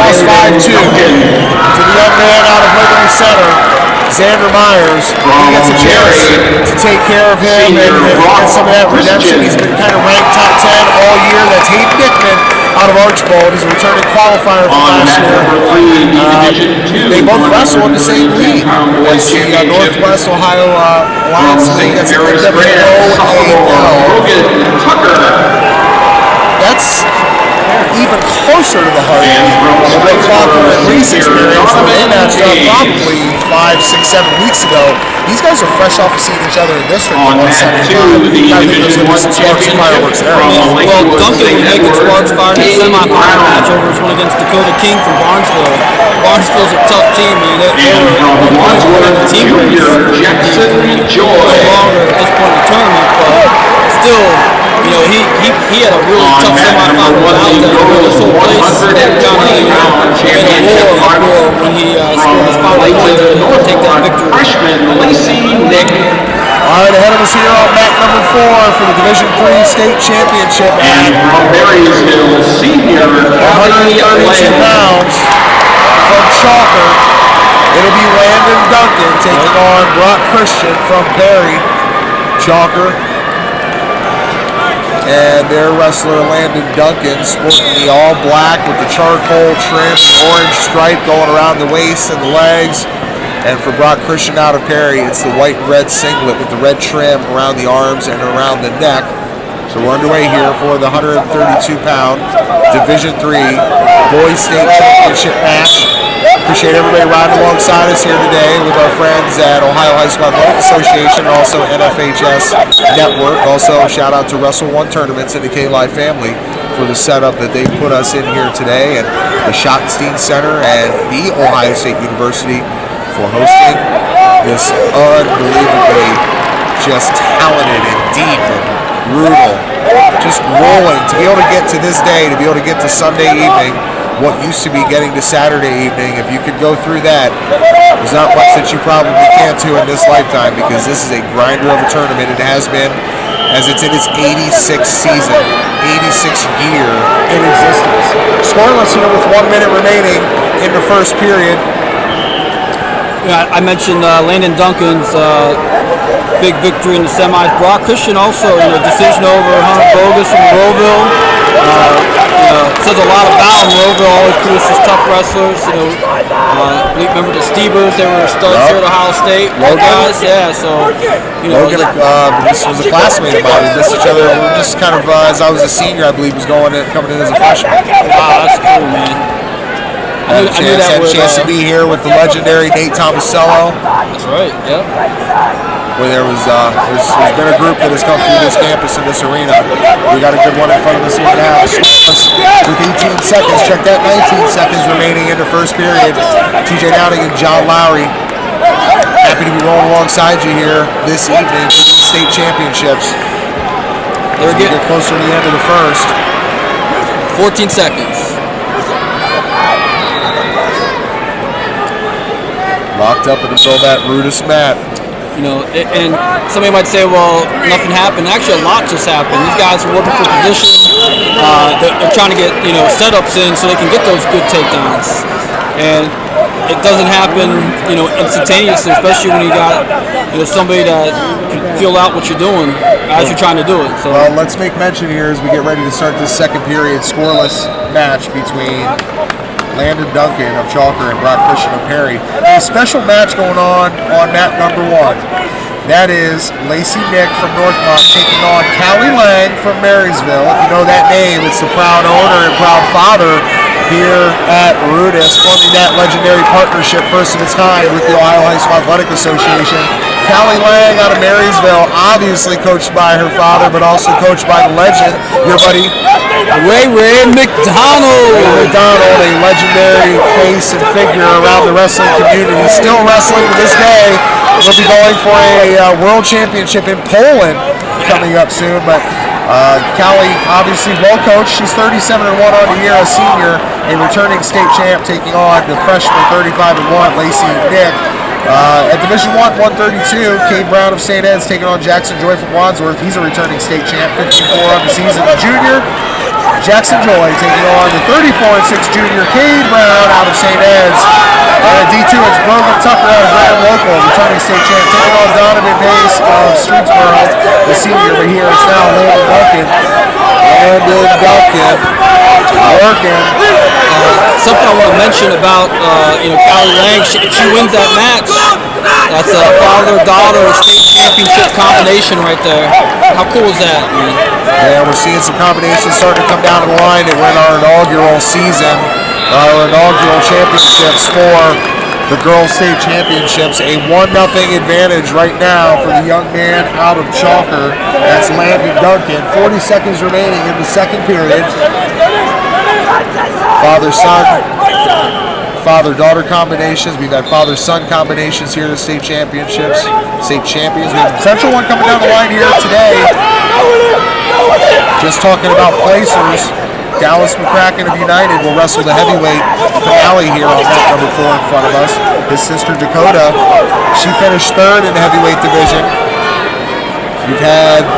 lost 5-2 to the young man out of Liberty Center, Xander Myers. He gets a chance to take care of him and get some of that redemption. He's been kind of ranked top 10 all year. That's Hayden Dickman out of Archbold. He's a returning qualifier from last year. They both wrestle in the same league. That's the Northwest Ohio Alliance League. That's NWO. That's even closer to the heart of the Ray Clocker and Reese experience when they matched up probably 5, 6, 7 weeks ago. These guys are fresh off of seeing each other in district on 175. I think there's going to be some sparks and fireworks there. Well, Duncan was making sparks fire in the semifinal match over his one against Dakota King from Barnesville. Barnesville's a tough team, man. They were in the team race. No longer at this point in the tournament, but still, you know, he had a really tough semifinal out there. This whole place kind of in a war when he scored his final point to take that victory. All right, ahead of us here on mat number 4 for the Division III State Championship. And from Marysville, senior, 132 pounds from Chalker. It'll be Landen Duncan taking on Brock Christian from Perry. Chalker. And their wrestler Landen Duncan sporting the all black with the charcoal trim, orange stripe going around the waist and the legs. And for Brock Christian out of Perry, it's the white and red singlet with the red trim around the arms and around the neck. So we're underway here for the 132-pound Division III Boys State Championship match. Appreciate everybody riding alongside us here today with our friends at Ohio High School Athletic Association, also NFHS Network. Also, shout out to Wrestle One Tournaments and the K-Live family for the setup that they put us in here today, and the Schottenstein Center and the Ohio State University for hosting this unbelievably just talented and deep and brutal, just rolling. To be able to get to this day, to be able to get to Sunday evening, what used to be getting to Saturday evening, if you could go through that, there's not much that you probably can't do in this lifetime, because this is a grinder of a tournament. It has been, as it's in its 86th season, 86th year in existence. Scoreless here with 1 minute remaining in the first period. Yeah, I mentioned Landen Duncan's big victory in the semis. Brock Christian also in a decision over Hunter Bogus from Rowville. Says a lot about him. Rowville always produces tough wrestlers. Remember the Stevers? They were studs here at Ohio State. Guys, yeah. So Logan, this was a classmate of mine. We missed each other. We just kind of, as I was a senior, I believe, was coming in as a freshman. Wow, that's cool, man. I had a chance to be here with the legendary Nate Tomasello. That's right, yep. Where there's been a group that has come through this campus and this arena. We got a good one in front of us here now. With 18 seconds, check that, 19 seconds remaining in the first period. TJ Downing and John Lowry. Happy to be rolling alongside you here this evening for these state championships. They're getting closer to the end of the first. 14 seconds. Locked up in the middle of that rudest mat. And somebody might say, well, nothing happened. Actually, a lot just happened. These guys are working for position. They're trying to get, setups in so they can get those good takedowns. And it doesn't happen, instantaneously, especially when you got, somebody that can feel out what you're doing as you're trying to do it. So, well, let's make mention here as we get ready to start this second period scoreless match between Landen Duncan of Chalker and Brock Christian of Perry. A special match going on mat number 1. That is Lacey Nick from Northmont taking on Callie Lang from Marysville. If you know that name, it's the proud owner and proud father here at Rudis, forming that legendary partnership, first of its kind, with the Ohio High School Athletic Association. Callie Lang out of Marysville, obviously coached by her father, but also coached by the legend, your buddy Ray McDonald. Ray McDonald, a legendary face and figure around the wrestling community. Still wrestling to this day. We'll be going for a world championship in Poland coming up soon. But Callie, obviously well coached. She's 37-1 on the year, a senior, a returning state champ, taking on the freshman 35-1 Lacey Nick. At Division I, 132, Cade Brown of St. Ed's taking on Jackson Joy from Wadsworth. He's a returning state champ, 54 on the season. The junior, Jackson Joy taking on the 34-6 junior Cade Brown out of St. Ed's. And D2, it's Brogan Tucker out of Grand Local, returning state champ, taking on Donovan Pace of Streetsboro, the senior, but here it's now Landen Duncan. Landen Duncan working. Something I want to mention about Callie Lang, if she wins that match, that's a father-daughter state championship combination right there. How cool is that, man? Yeah, we're seeing some combinations starting to come down the line that win our inaugural season, our inaugural championships for the girls' state championships. A 1-0 advantage right now for the young man out of Chalker. That's Landen Duncan. 40 seconds remaining in the second period. Father-daughter combinations. We've had father-son combinations here at the state championships. State champions. We have a potential one coming down the line here today. Just talking about placers. Dallas McCracken of United will wrestle the heavyweight finale here on mat number 4 in front of us. His sister Dakota, she finished 3rd in the heavyweight division. We've had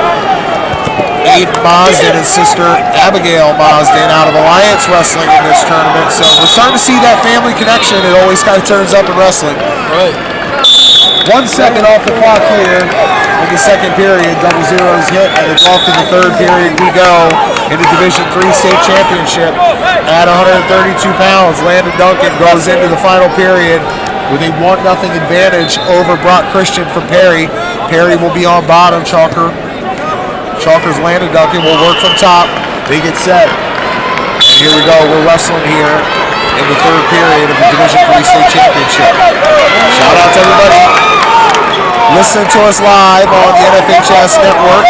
Aiden Marsden and sister Abigail Marsden out of Alliance Wrestling in this tournament. So we're starting to see that family connection. It always kind of turns up in wrestling. Right. 1 second off the clock here in the second period. Double zeros hit, and it's off to the third period we go in the Division III state championship at 132 pounds. Landen Duncan goes into the final period with a 1-0 advantage over Brock Christian from Perry. Perry will be on bottom. Chalker's Landen Duncan will work from top. They get set. And here we go. We're wrestling here in the third period of the Division III state championship. Shout out to everybody listening to us live on the NFHS Network,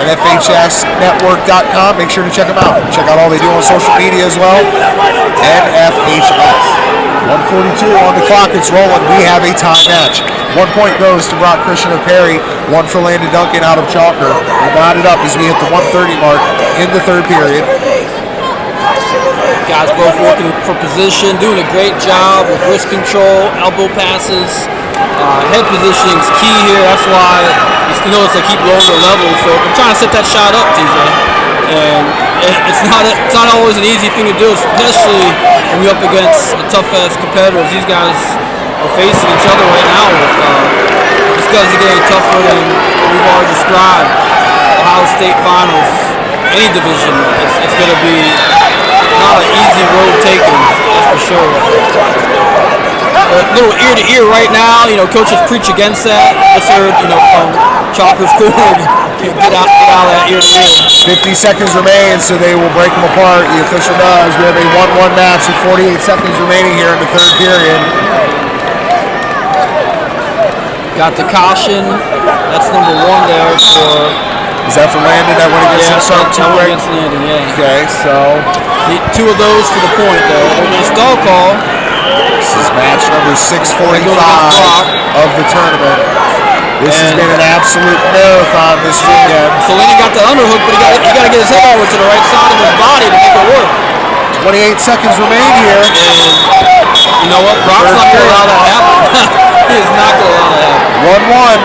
NFHSnetwork.com. Make sure to check them out. Check out all they do on social media as well. NFHS. 1:42 on the clock. It's rolling. We have a tie match. 1 point goes to Brock Christian of Perry. 1 for Landen Duncan out of Chalker. We'll knot it up as we hit the 1:30 mark in the third period. Guys both working for position, doing a great job with wrist control, elbow passes. Head positioning is key here. That's why you notice they keep lowering the level. So I'm trying to set that shot up, TJ. And it's not always an easy thing to do, especially when you're up against tough-ass competitors. These guys are facing each other right now. These guys are getting tougher than what we've already described. Ohio State Finals, any division, it's going to be not an easy road taken, that's for sure. A little ear to ear right now. Coaches preach against that. Just heard, from Chalker's corner, get out of that ear to ear. 50 seconds remain, so they will break them apart. The official does. We have a 1-1 match with 48 seconds remaining here in the third period. Got the caution. That's number 1 there for. Is that for Landen? That went against himself too, right? Against Landen, yeah. Okay, so. Need 2 of those for the point, though. There's a stall call. This is match number 645 of the tournament. This has been an absolute marathon this weekend. So Landen got the underhook, but he got to get his head over to the right side of his body to make it work. 28 seconds remain here. And you know what? Brock's not going to allow that to happen. He is not going to allow that to happen. 1-1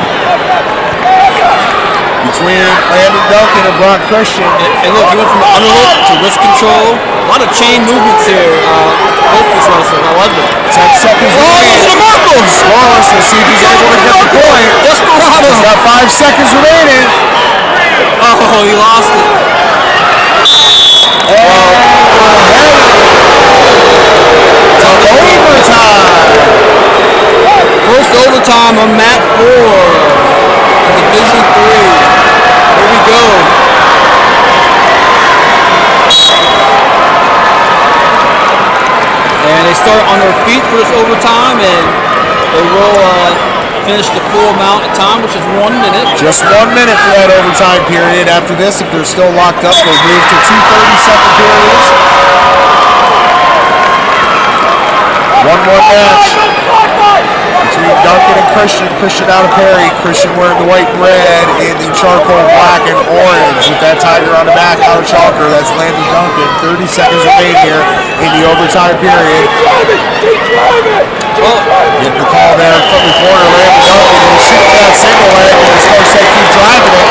between Landen Duncan and Brock Christian. And look, he went from the underhook to wrist control. A lot of chain movements here. Both these wrestlers, I love it. 10 seconds remaining. Oh, Marco! Scoreless. Let's see if he's able to get the point. Desperado. He's got 5 seconds remaining. Oh, he lost it. Overtime. First overtime on mat 4 in Division 3. Here we go. And they start on their feet for this overtime, and they will finish the full amount of time, which is 1 minute. Just 1 minute for that overtime period. After this, if they're still locked up, they'll move to 2 30-second periods. 1-1 match between Duncan and Christian. Christian out of Perry. Christian wearing the white and red in the charcoal black and orange with that tiger on the back out of Chalker. That's Landen Duncan. 30 seconds remain here in the overtime period. Getting the call there from the corner. Landen Duncan will shoot that single leg, and it's going to say keep driving it.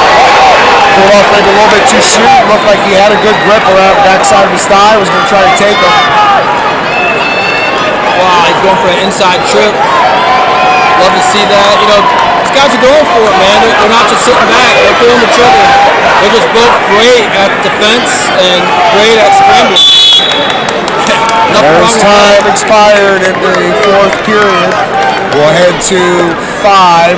pulled off maybe a little bit too soon. Looked like he had a good grip around the backside of his thigh. Was going to try to take him. Wow, he's going for an inside trip. Love to see that. You know, these guys are going for it, man. They're not just sitting back. They're pulling the trigger. They're just both great at defense and great at scrambling. There's time expired in the fourth period. We'll head to 5.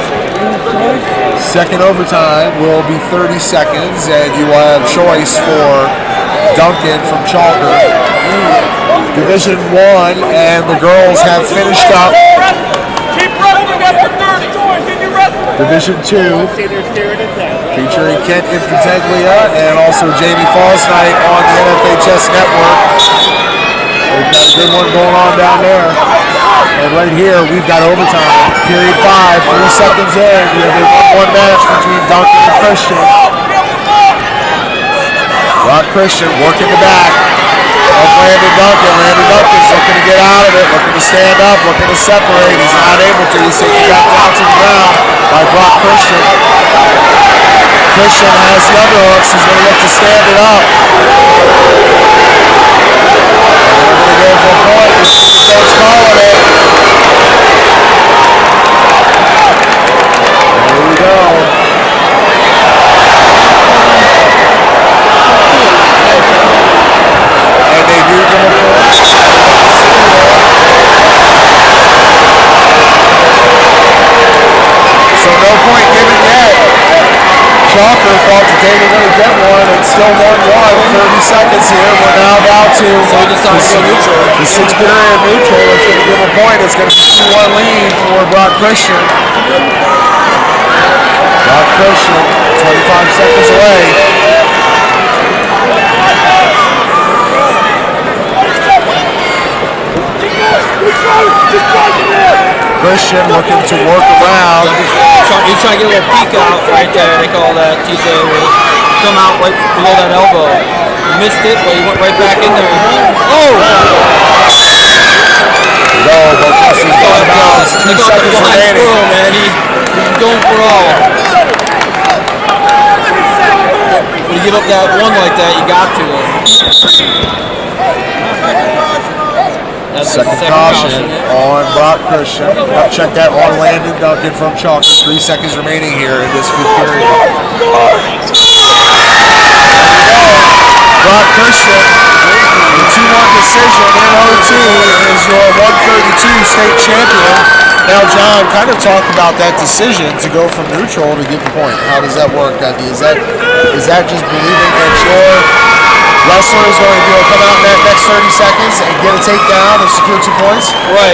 Second overtime will be 30 seconds, and you will have choice for Duncan from Chalker. Division 1, and the girls have finished up. Division 2, featuring Kent Infantaglia and also Jamie Fallsnight on the NFHS network. We've got a good one going on down there. And right here, we've got overtime. Period 5, 3 seconds in. We have a 1-1 match between Duncan and Christian. Rock Christian working the back of Landen Duncan. Landen Duncan's looking to get out of it, looking to stand up, looking to separate. He's not able to. He's taken back down to the ground by Brock Christian. Christian has the underhooks. He's going to look to stand it up. And they're going to go for a point. This is the coach calling it. There we go. And they do give a point. So no point given yet. Chalker thought that they were going to get one. It's still 1-1. 30 seconds here. We're now down to the 6th period neutral. It's going to give a point. It's going to be 2-1 lead for Brock Christian. Brock Christian, 25 seconds away. Christian looking to work around. He's trying to get a little peek out right there. They call that TJ will come out right below that elbow. He missed it, but he went right back in there. Oh! No, but this is going about 2 seconds remaining. Man. He's going for all. When you give up that one like that, you got to. That's Second caution on Brock Christian. Check that on Landen Duncan from Chalker. 3 seconds remaining here in this 5th period. Brock Christian, the 2-1 decision in OT is your 132 state champion. Now, John, kind of talk about that decision to go from neutral to get the point. How does that work, Ducky? Is that just believing that your wrestler is going to be able to come out in that next 30 seconds and get a takedown and secure 2 points? Right.